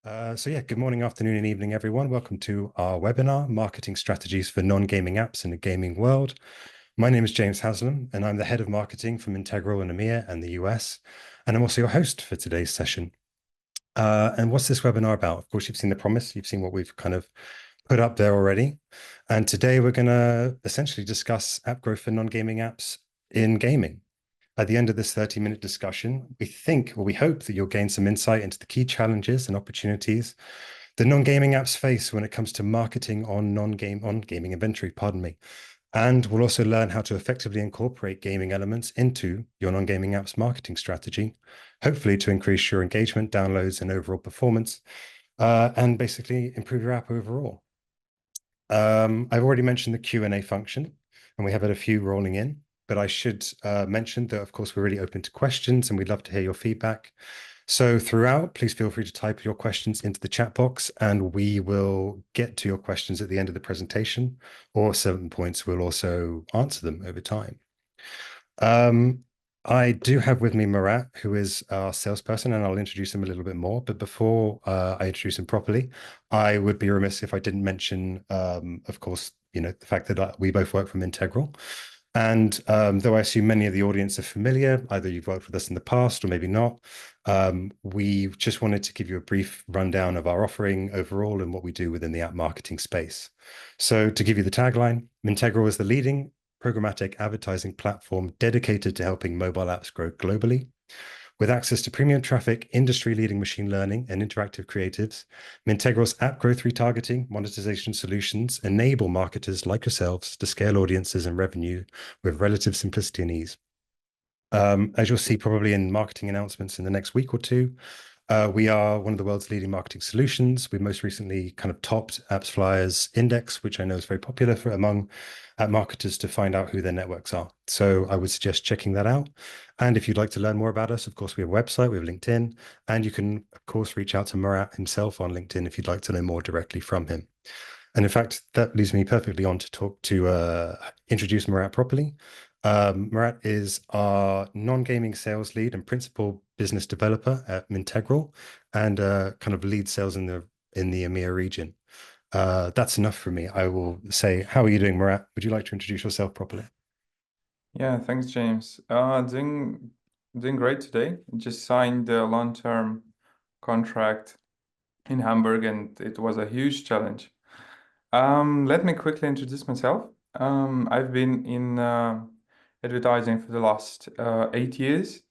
Good morning, afternoon, and evening, everyone. Welcome to our webinar, Marketing Strategies for Non-Gaming Apps in the Gaming World. My name is James Haslam, and I'm the head of marketing from Integral in EMEA and the US, and I'm also your host for today's session. And what's this webinar about? Of course, you've seen the promise, you've seen what we've kind of put up there already. And today we're going to essentially discuss app growth for non-gaming apps in gaming. At the end of this 30-minute discussion, we hope that you'll gain some insight into the key challenges and opportunities the non-gaming apps face when it comes to marketing on gaming inventory, pardon me. And we'll also learn how to effectively incorporate gaming elements into your non-gaming apps marketing strategy, hopefully to increase your engagement, downloads, and overall performance, and basically improve your app overall. I've already mentioned the Q&A function, and we have had a few rolling in. But I should mention that, of course, we're really open to questions and we'd love to hear your feedback. So throughout, please feel free to type your questions into the chat box and we will get to your questions at the end of the presentation, or at certain points, we'll also answer them over time. I do have with me Murat, who is our salesperson, and I'll introduce him a little bit more. But before I introduce him properly, I would be remiss if I didn't mention, of course, the fact that we both work from Integral. And though I assume many of the audience are familiar, either you've worked with us in the past or maybe not, we just wanted to give you a brief rundown of our offering overall and what we do within the app marketing space. So to give you the tagline, Integral is the leading programmatic advertising platform dedicated to helping mobile apps grow globally. With access to premium traffic, industry-leading machine learning, and interactive creatives, Integral's app growth retargeting monetization solutions enable marketers like yourselves to scale audiences and revenue with relative simplicity and ease. As you'll see probably in marketing announcements in the next week or two, we are one of the world's leading marketing solutions. We most recently kind of topped AppsFlyer's index, which I know is very popular among app marketers to find out who their networks are. So I would suggest checking that out. And if you'd like to learn more about us, of course, we have a website, we have LinkedIn, and you can, of course, reach out to Murat himself on LinkedIn if you'd like to know more directly from him. And in fact, that leads me perfectly on to introduce Murat properly. Murat is our non-gaming sales lead and principal business developer at Integral, and kind of lead sales in the EMEA region. That's enough for me. I will say, how are you doing, Murat? Would you like to introduce yourself properly? Yeah, thanks, James. Doing great today. Just signed a long-term contract in Hamburg, and it was a huge challenge. Let me quickly introduce myself. I've been in advertising for the last 8 years,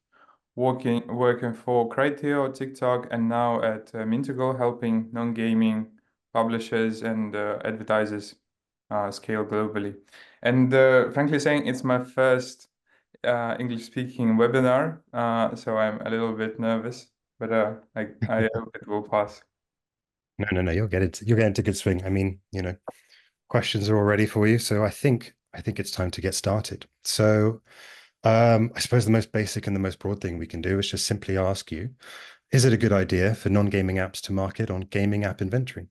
working for Criteo, TikTok, and now at Mintegral, helping non-gaming publishers and advertisers scale globally. And frankly saying, it's my first English-speaking webinar, so I'm a little bit nervous, but I hope it will pass. No, you'll get it. You'll get into good swing. I mean, questions are all ready for you. So I think it's time to get started. So I suppose the most basic and the most broad thing we can do is just simply ask you, is it a good idea for non-gaming apps to market on gaming app inventory?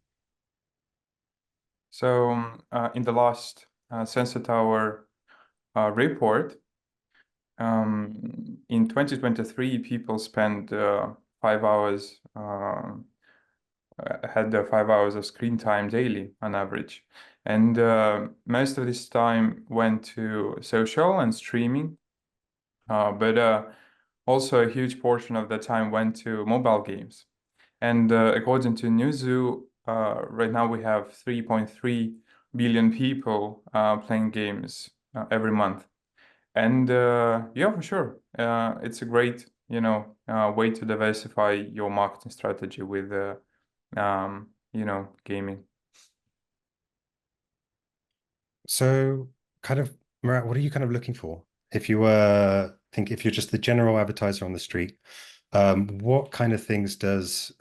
So in the last Sensor Tower report, in 2023, people spent 5 hours, had 5 hours of screen time daily on average. And most of this time went to social and streaming, but also a huge portion of the time went to mobile games. And according to Newzoo, right now we have 3.3 billion people playing games every month. And yeah, for sure, it's a great, way to diversify your marketing strategy with, gaming. So kind of, Murat, what are you kind of looking for? If you're just the general advertiser on the street, what kind of things does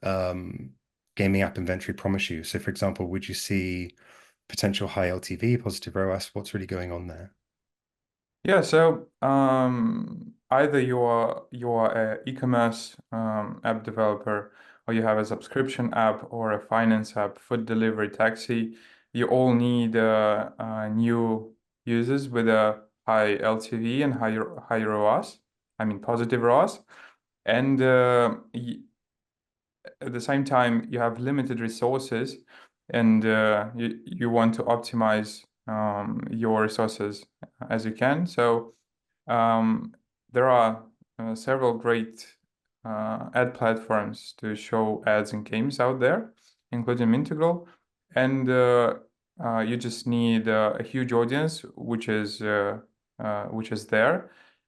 gaming app inventory promise you? So for example, would you see potential high LTV, positive ROAS? What's really going on there? Yeah, so either you are a e-commerce app developer, or you have a subscription app or a finance app, food delivery, taxi. You all need new users with a high LTV and high ROAS. I mean positive ROAS, and at the same time, you have limited resources, and you want to optimize your resources as you can. So there are several great ad platforms to show ads and games out there, including Integral, and you just need a huge audience, which is there,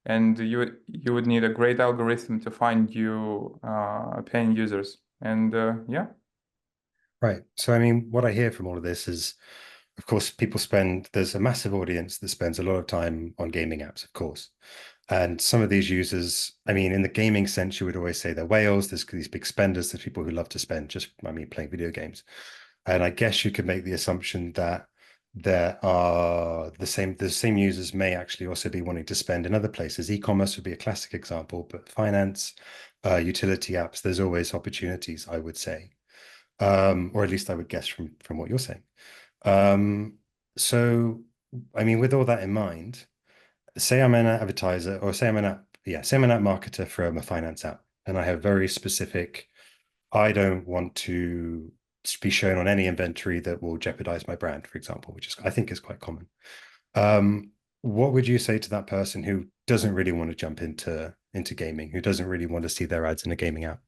and you would need a great algorithm to find you paying users. And yeah. Right. So, I mean, what I hear from all of this is, of course, there's a massive audience that spends a lot of time on gaming apps, of course. And some of these users, I mean, in the gaming sense, you would always say they're whales. There's these big spenders, there's people who love to spend just, I mean, playing video games. And I guess you could make the assumption that the same users may actually also be wanting to spend in other places. E-commerce would be a classic example, but finance, utility apps, there's always opportunities, I would say. Or at least I would guess from what you're saying. Um, so, I mean, with all that in mind, say I'm an advertiser, or say I'm an app marketer from a finance app, and I have very specific, I don't want to be shown on any inventory that will jeopardize my brand, for example, which is I think is quite common. Um, what would you say to that person who doesn't really want to jump into gaming, who doesn't really want to see their ads in a gaming app?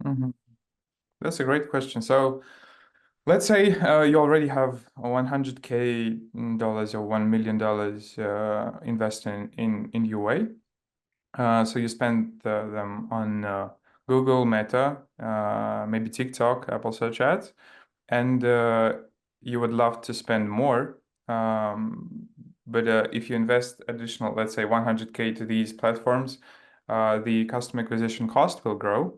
Mhm. That's a great question. So let's say you already have $100K or $1 million invested in UA. So you spend them on Google, Meta, maybe TikTok, Apple Search Ads, and you would love to spend more. But if you invest additional, let's say 100K to these platforms, the customer acquisition cost will grow,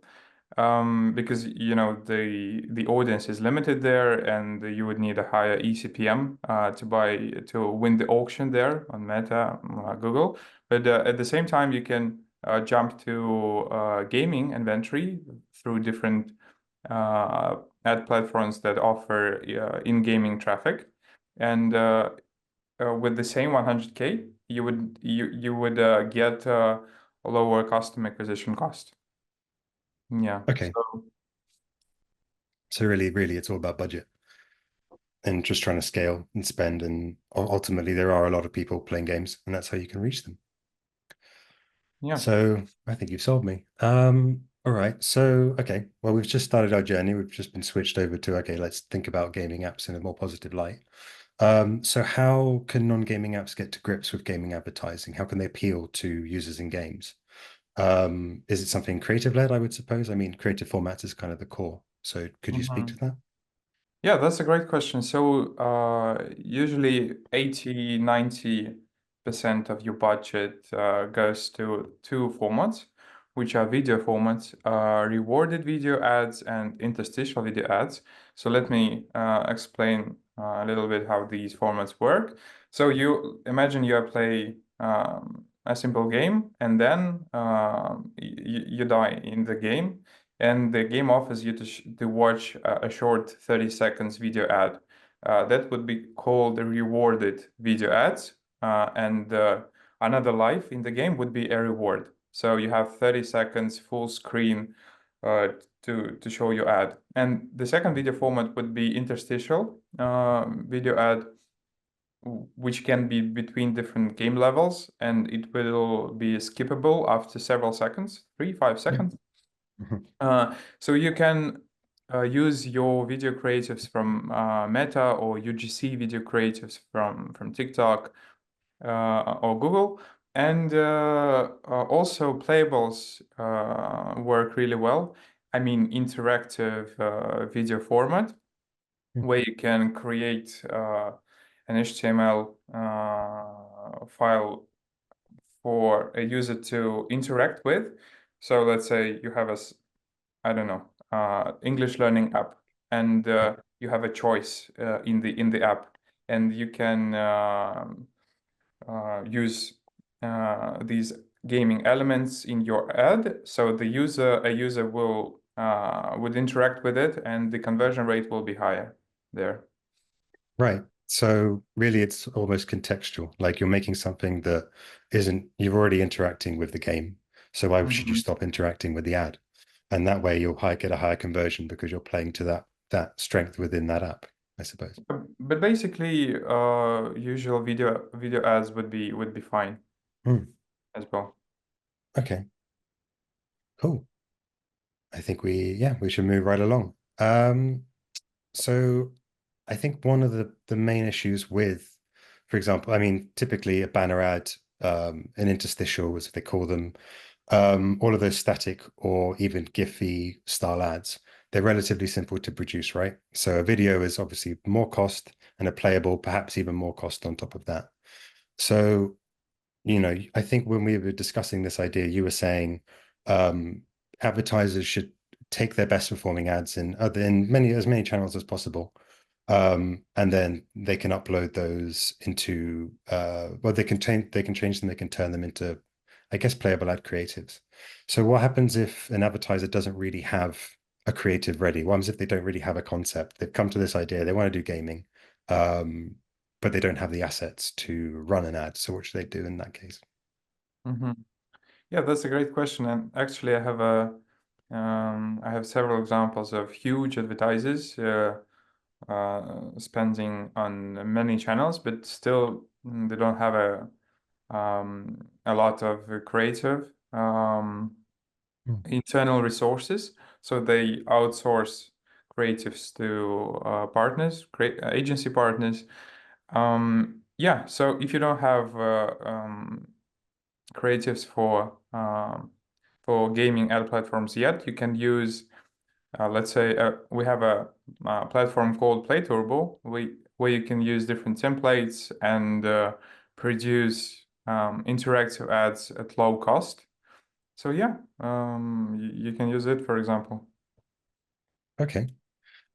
because the audience is limited there, and you would need a higher eCPM to win the auction there on Meta, Google. But at the same time, you can jump to gaming inventory through different ad platforms that offer in-gaming traffic, and with the same 100K, you would get a lower customer acquisition cost. Yeah. Okay. So So really, it's all about budget and just trying to scale and spend. And ultimately, there are a lot of people playing games, and that's how you can reach them. yeah. So I think you've sold me. All right. So, okay. Well, we've just started our journey. We've just been switched over to, okay, let's think about gaming apps in a more positive light. So how can non-gaming apps get to grips with gaming advertising? How can they appeal to users in games? Is it something creative led, I would suppose? I mean, creative formats is kind of the core. So could you speak to Mhm. that? Yeah, that's a great question. So, usually 80-90% of your budget goes to two formats, which are video formats, rewarded video ads and interstitial video ads. So let me explain a little bit how these formats work. So you imagine you play a simple game, and then you die in the game, and the game offers you to watch a short 30 seconds video ad. That would be called the rewarded video ads. And another life in the game would be a reward. So you have 30 seconds full screen uh, to show your ad. And the second video format would be interstitial video ad, which can be between different game levels, and it will be skippable after several seconds, 3-5 seconds. Mhm. So you can use your video creatives from Meta or UGC video creatives from TikTok or Google. And also playables work really well. I mean, interactive video format where you can create an HTML file for a user to interact with. So let's say you have I don't know, English learning app, and you have a choice in the app, and you can use these gaming elements in your ad. So a user will would interact with it, and the conversion rate will be higher there. Right. So really it's almost contextual. Like you're making something that isn't, you're already interacting with the game. So why should you Mhm. stop interacting with the ad? and that way you'll get a higher conversion because you're playing to that strength within that app, I suppose. But basically, usual video ads would be fine Hmm. as well. Okay, cool. I think we should move right along. So I think one of the main issues with, for example, I mean, typically a banner ad, an interstitial, as they call them, all of those static or even Giphy style ads, they're relatively simple to produce, right? So a video is obviously more cost and a playable, perhaps even more cost on top of that. So, I think when we were discussing this idea, you were saying um, advertisers should take their best performing ads in as many channels as possible. And then they can upload those into well, they can change them, they can turn them into, I guess, playable ad creatives. So what happens if an advertiser doesn't really have a creative ready? What happens if they don't really have a concept? They've come to this idea, they want to do gaming, but they don't have the assets to run an ad. So what should they do in that case? Hmm. Yeah, that's a great question. And actually, I have several examples of huge advertisers spending on many channels, but still they don't have a lot of creative Mm. internal resources. So they outsource creatives to partners, agency partners. Yeah, so if you don't have creatives for gaming ad platforms yet, you can use, let's say, we have a platform called PlayTurbo, where you can use different templates and produce interactive ads at low cost. So yeah, you can use it, for example. Okay.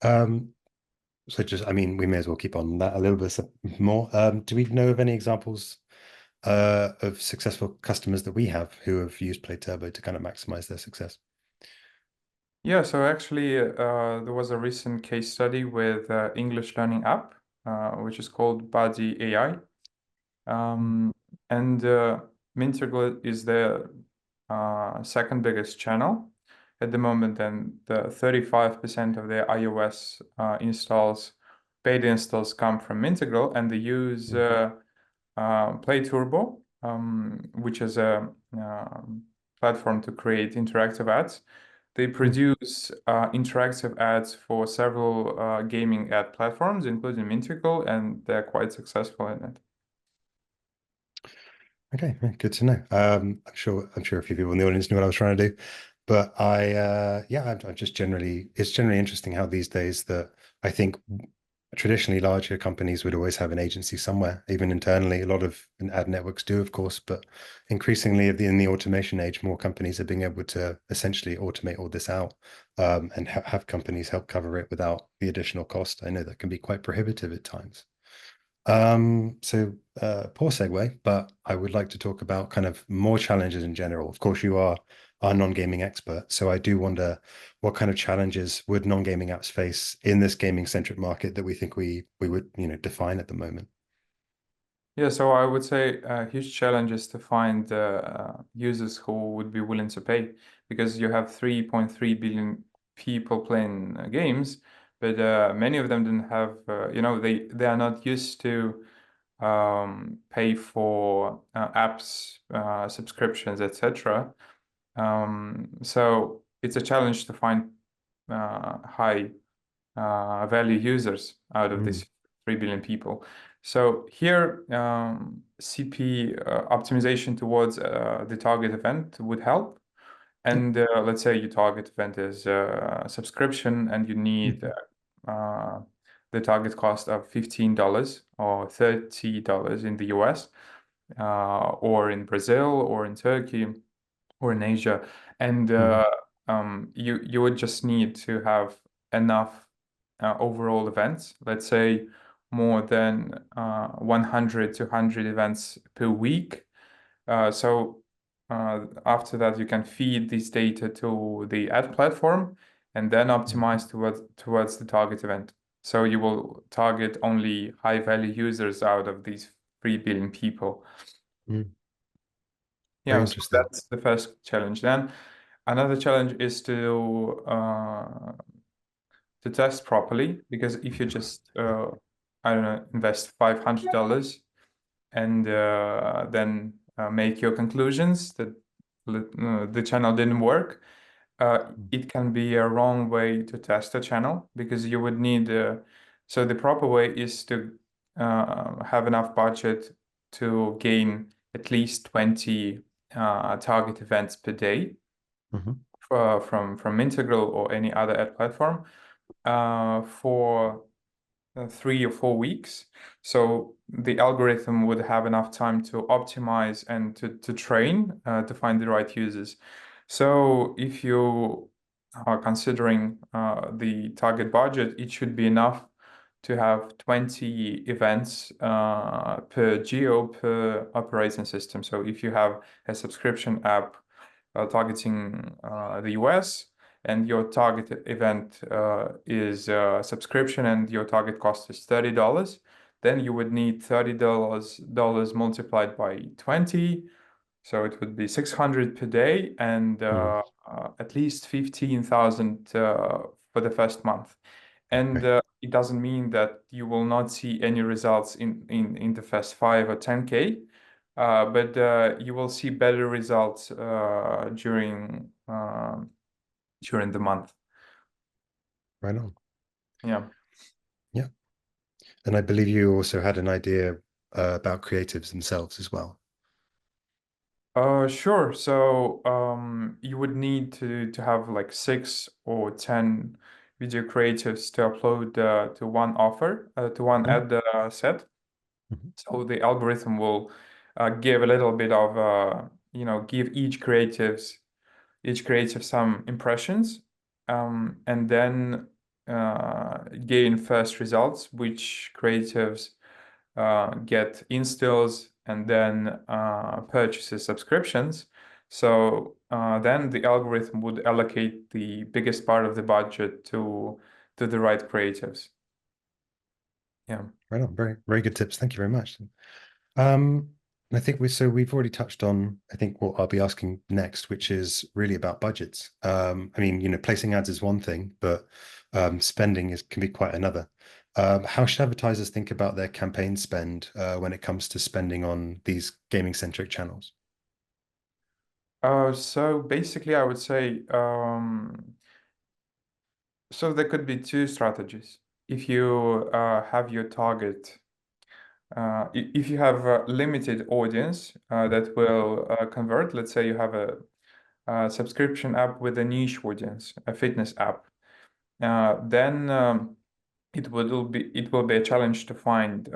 So just, I mean, we may as well keep on that a little bit more. Do we know of any examples of successful customers that we have who have used Play Turbo to kind of maximize their success? Yeah, so actually, there was a recent case study with English learning app, which is called Buddy AI. Um, and Mintergle is the second biggest channel at the moment, and the 35% of their iOS installs, paid installs, come from Mintergle, and they use Mm. Play Turbo, which is a platform to create interactive ads. They Mm. produce interactive ads for several gaming ad platforms, including Mintergle, and they're quite successful in it. Okay, yeah, good to know. I'm sure a few people in the audience knew what I was trying to do, but I'm just it's generally interesting how these days that I think traditionally larger companies would always have an agency somewhere, even internally. A lot of ad networks do, of course, but increasingly in the automation age, more companies are being able to essentially automate all this out, and have companies help cover it without the additional cost. I know that can be quite prohibitive at times. Poor segue, but I would like to talk about kind of more challenges in general. Of course, you are our non-gaming expert, so I do wonder what kind of challenges would non-gaming apps face in this gaming-centric market that we think we would, define at the moment. Yeah, so I would say a huge challenge is to find users who would be willing to pay, because you have 3.3 billion people playing games, but many of them didn't have, they are not used to pay for apps, subscriptions, etc. So it's a challenge to find high value users out of Mm. these 3 billion people. So here, CP optimization towards the target event would help. Yep. And let's say your target event is subscription, and you need Mhm. the target cost of $15 or $30 in the US, or in Brazil, or in Turkey, or in Asia. And Mhm. you would just need to have enough overall events, let's say more than 100 to 100 events per week. After that, you can feed this data to the ad platform and then optimize towards the target event. So you will target only high value users out of these 3 billion people. Mhm. Very Yeah, so interesting. that's the first challenge. Then Another challenge is to test properly, because if you just I don't know, invest $500 and then make your conclusions that the channel didn't work, it can be a wrong way to test a channel, because you would need so the proper way is to have enough budget to gain at least 20 target events per day Mhm. from Integral or any other ad platform for 3 or 4 weeks. So the algorithm would have enough time to optimize and to train to find the right users. So if you are considering the target budget, it should be enough to have 20 events per geo per operating system. So if you have a subscription app targeting the US, and your target event is subscription, and your target cost is $30, then you would need $30 multiplied by 20. So it would be 600 per day, and Mhm. at least 15,000 for the first month. And Right. it doesn't mean that you will not see any results in the first 5 or 10K, but you will see better results during the month. Right on. Yeah. Yeah. And I believe you also had an idea about creatives themselves as well. Sure. So you would need to have like 6 or 10 video creatives to upload to one offer, to one Mm. ad set. Mhm. So the algorithm will give a little bit of give each creative some impressions, and then gain first results, which creatives get installs and then purchases subscriptions. So then the algorithm would allocate the biggest part of the budget to the right creatives. Yeah. Right on. Very, very good tips. Thank you very much. And I think we've already touched on, I think, what I'll be asking next, which is really about budgets. I mean, placing ads is one thing, but spending can be quite another. How should advertisers think about their campaign spend when it comes to spending on these gaming-centric channels? So basically, I would say so there could be two strategies. If you have your target, if you have a limited audience that will convert, let's say you have a subscription app with a niche audience, a fitness app, then it will be a challenge to find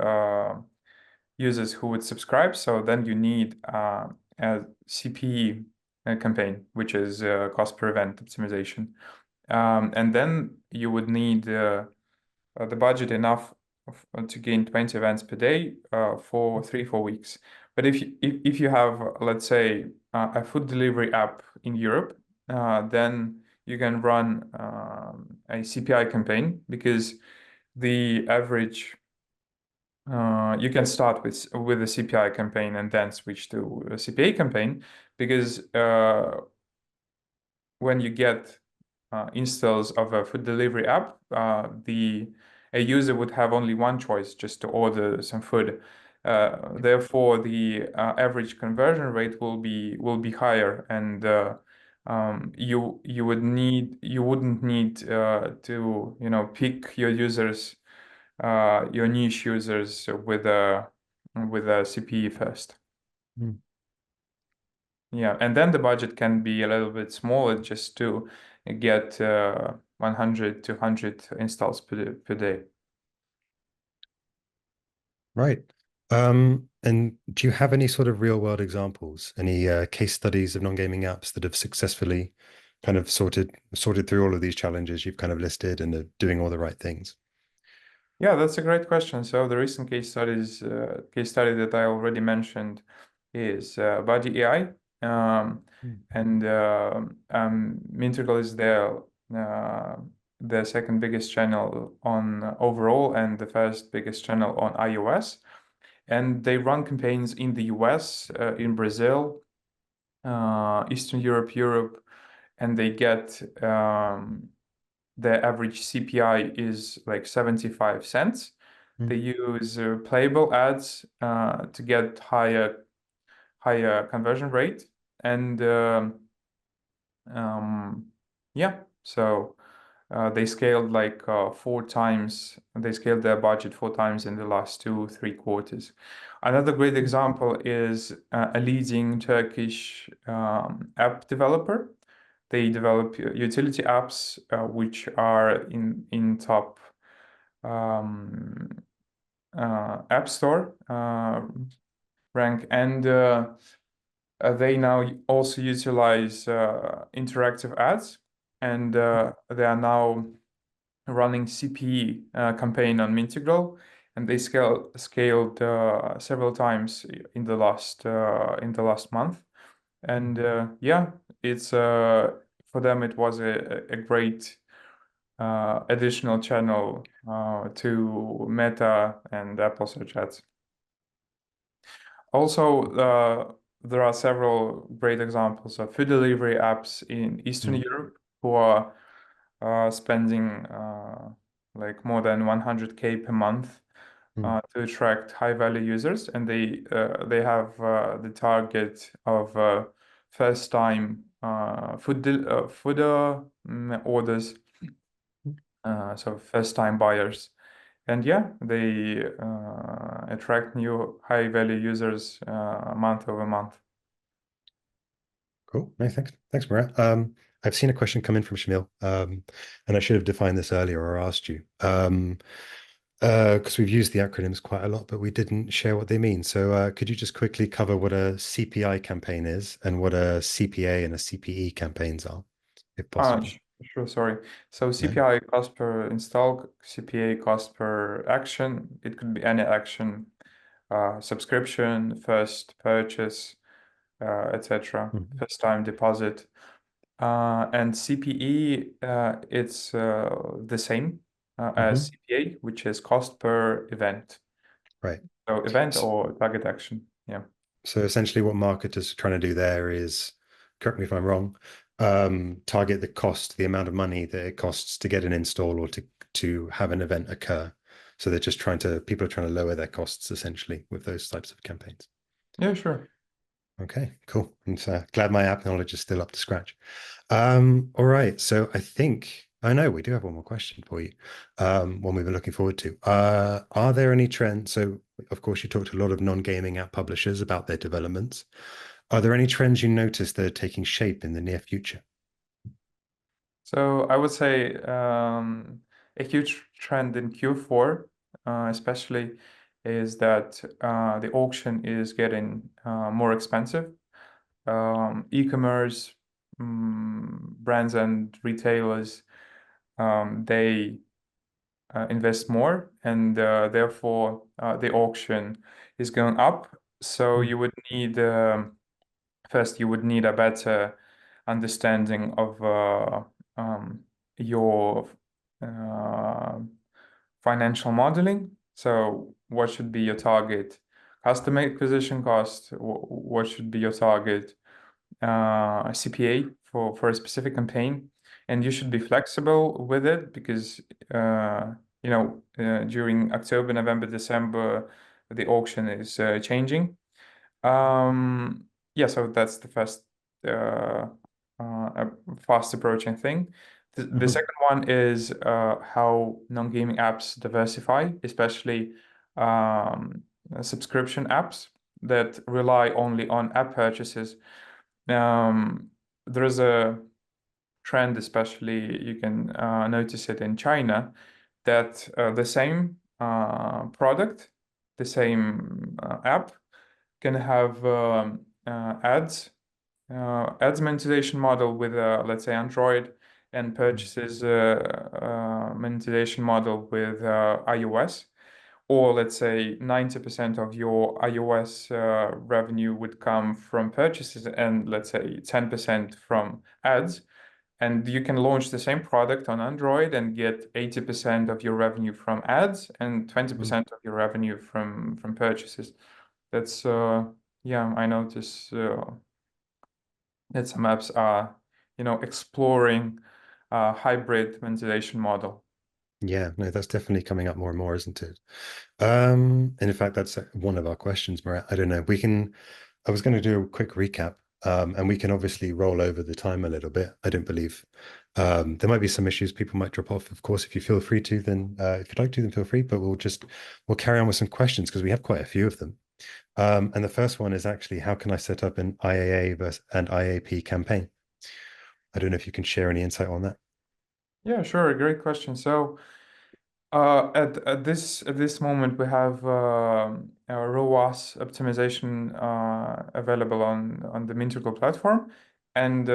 users who would subscribe. So then you need a CPE campaign, which is cost per event optimization. And then you would need the budget enough to gain 20 events per day for 3 or 4 weeks. But if you have, let's say, a food delivery app in Europe, then you can run a CPI campaign, because the average you can start with a CPI campaign and then switch to a CPA campaign, because when you get installs of a food delivery app, a user would have only one choice, just to order some food. Therefore, the average conversion rate will be higher, and you wouldn't need to pick your users, your niche users with a CPE first. Mm. Yeah, and then the budget can be a little bit smaller, just to get 100 to 100 installs per day. Right. And do you have any sort of real world examples, any case studies of non-gaming apps that have successfully kind of sorted through all of these challenges you've kind of listed and are doing all the right things? Yeah, that's a great question. So the recent case study that I already mentioned is Buddy AI, Mm. and Mintergal is the second biggest channel on overall, and the first biggest channel on iOS. And they run campaigns in the US, in Brazil, Eastern Europe, and they get the average CPI is like 75 cents. They use playable ads to get higher conversion rate, and yeah, so they scaled like 4 times. They scaled their budget 4 times in the last 2-3 quarters. Another great example is a leading Turkish app developer. They develop utility apps which are in top app store rank, and they now also utilize interactive ads, and they are now running CPE campaign on Mintigral, and they scaled several times in the last month, and yeah, it's for them it was a great additional channel to Meta and Apple Search Ads. Also, there are several great examples of food delivery apps in Eastern Europe who are spending like more than 100K per month to attract high-value users, and they have the target of first-time food orders, so first-time buyers. And yeah, they attract new high-value users month over month. Cool. No, thanks, Murat. I've seen a question come in from Shamil, and I should have defined this earlier or asked you, because we've used the acronyms quite a lot, but we didn't share what they mean. So could you just quickly cover what a CPI campaign is and what a CPA and a CPE campaigns are, if possible? Sure, sorry. So CPI cost per install, CPA cost per action. It could be any action, subscription, first purchase, etc. First time deposit. And CPE, it's the same as CPA, which is cost per event. Right. So event or target action. Yeah. So essentially what marketers are trying to do there is, correct me if I'm wrong, target the cost, the amount of money that it costs to get an install or to have an event occur. So they're just people are trying to lower their costs essentially with those types of campaigns. Yeah, sure. Okay, cool. I'm glad my app knowledge is still up to scratch. All right. So I know we do have one more question for you, one we were looking forward to. Are there any trends? So, of course, you talked to a lot of non-gaming app publishers about their developments. Are there any trends you notice that are taking shape in the near future? So I would say a huge trend in Q4, especially, is that the auction is getting more expensive. E-commerce brands and retailers, they invest more, and therefore the auction is going up. So you would need first you would need a better understanding of your financial modeling. So what should be your target customer acquisition cost? What should be your target CPA for a specific campaign? And you should be flexible with it because during October, November, December, the auction is changing. Yeah, so that's the first fast approaching thing. The second one is how non-gaming apps diversify, especially subscription apps that rely only on app purchases. There is a trend, especially you can notice it in China, that the same product, the same app can have ads monetization model with let's say Android, and purchases monetization model with iOS, or let's say 90% of your iOS revenue would come from purchases and let's say 10% from ads. And you can launch the same product on Android and get 80% of your revenue from ads and 20% of your revenue from purchases. That's yeah, I notice that some apps are exploring a hybrid monetization model. Yeah, no, that's definitely coming up more and more, isn't it? And in fact, that's one of our questions, Marat. I don't know. I was going to do a quick recap, and we can obviously roll over the time a little bit. I don't believe there might be some issues. People might drop off. Of course, if you feel free to, then if you'd like to, then feel free. But we'll carry on with some questions because we have quite a few of them. And the first one is actually, how can I set up an IAA versus and IAP campaign? I don't know if you can share any insight on that. Yeah, sure. Great question. So at this moment, we have our ROAS optimization available on the Mintergo platform, and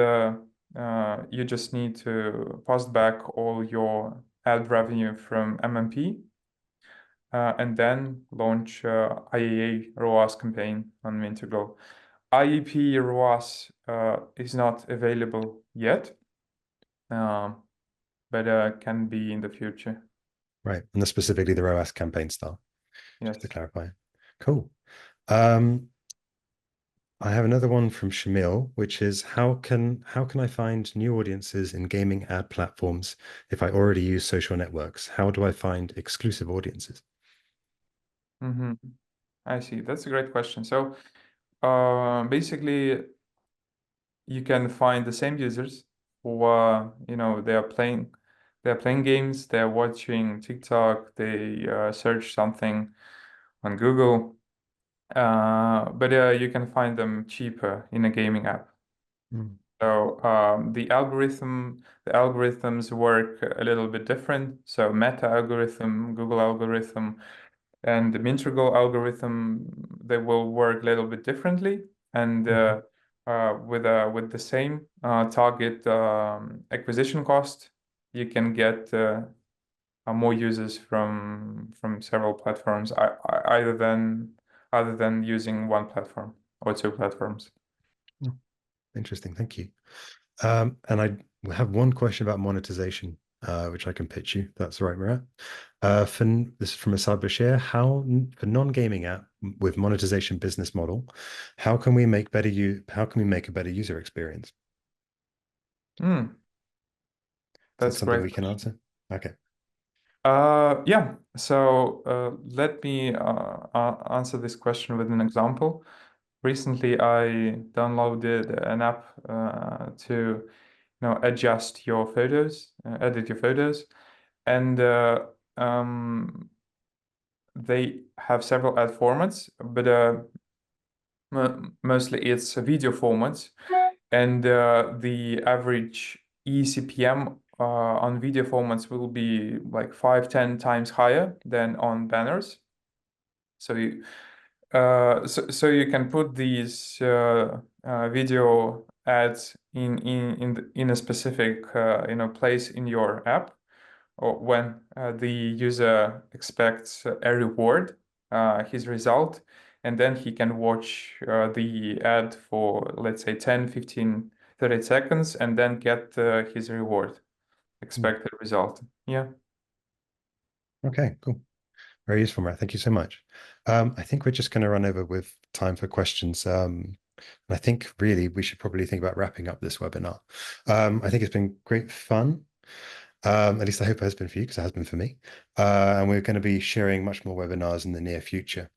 you just need to post back all your ad revenue from MMP, and then launch IAA ROAS campaign on Mintergo. IEP ROAS is not available yet, but can be in the future. Right. And specifically the ROAS campaign style, just to Yes. clarify. Cool. Um, I have another one from Shamil, which is how can I find new audiences in gaming ad platforms if I already use social networks? How do I find exclusive audiences? Mm-hmm. I see. That's a great question. So, basically, you can find the same users who are, they're playing games, they're watching TikTok, they search something on Google, but you can find them cheaper in a gaming app. Mm. So the algorithms work a little bit different. So Meta algorithm, Google algorithm, and the Mintergo algorithm, they will work a little bit differently. And Mhm. with the same target acquisition cost, you can get more users from several platforms, other than using one platform or two platforms. Oh, interesting. Thank you. And I have one question about monetization, which I can pitch you. That's right, Murat. This is from Asad Bashir. For non-gaming app with monetization business model, how can we make a better user experience? Hmm, Is that that's a something great we can question. answer? Okay. Yeah. So let me answer this question with an example. Recently, I downloaded an app to adjust your photos, edit your photos, and they have several ad formats, but mostly it's video formats, and the average eCPM on video formats will be like 5-10 times higher than on banners. So you can put these video ads in a specific place in your app, or when the user expects a reward, his result, and then he can watch the ad for, let's say, 10, 15, 30 seconds, and then get his reward, Hmm. expected result. Yeah. Okay, cool. Very useful, Matt. Thank you so much. I think we're just going to run over with time for questions. And I think really we should probably think about wrapping up this webinar. I think it's been great fun. At least I hope it has been for you because it has been for me. And we're going to be sharing much more webinars in the near future.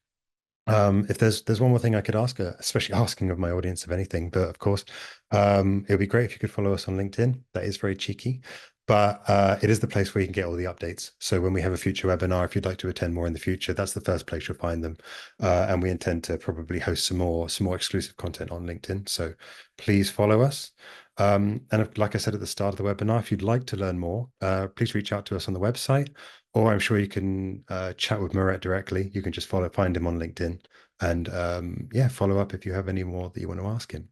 If there's one more thing I could ask, especially asking of my audience of anything, but of course, it would be great if you could follow us on LinkedIn. That is very cheeky, but it is the place where you can get all the updates. So when we have a future webinar, if you'd like to attend more in the future, that's the first place you'll find them. And we intend to probably host some more exclusive content on LinkedIn. So please follow us. Like I said at the start of the webinar, if you'd like to learn more, please reach out to us on the website, or I'm sure you can chat with Murat directly. You can just find him on LinkedIn, and yeah, follow up if you have any more that you want to ask him.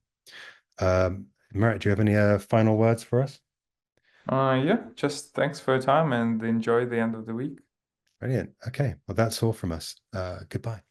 Murat, do you have any final words for us? Yeah, just thanks for your time and enjoy the end of the week. Brilliant. Okay, well, that's all from us. Goodbye.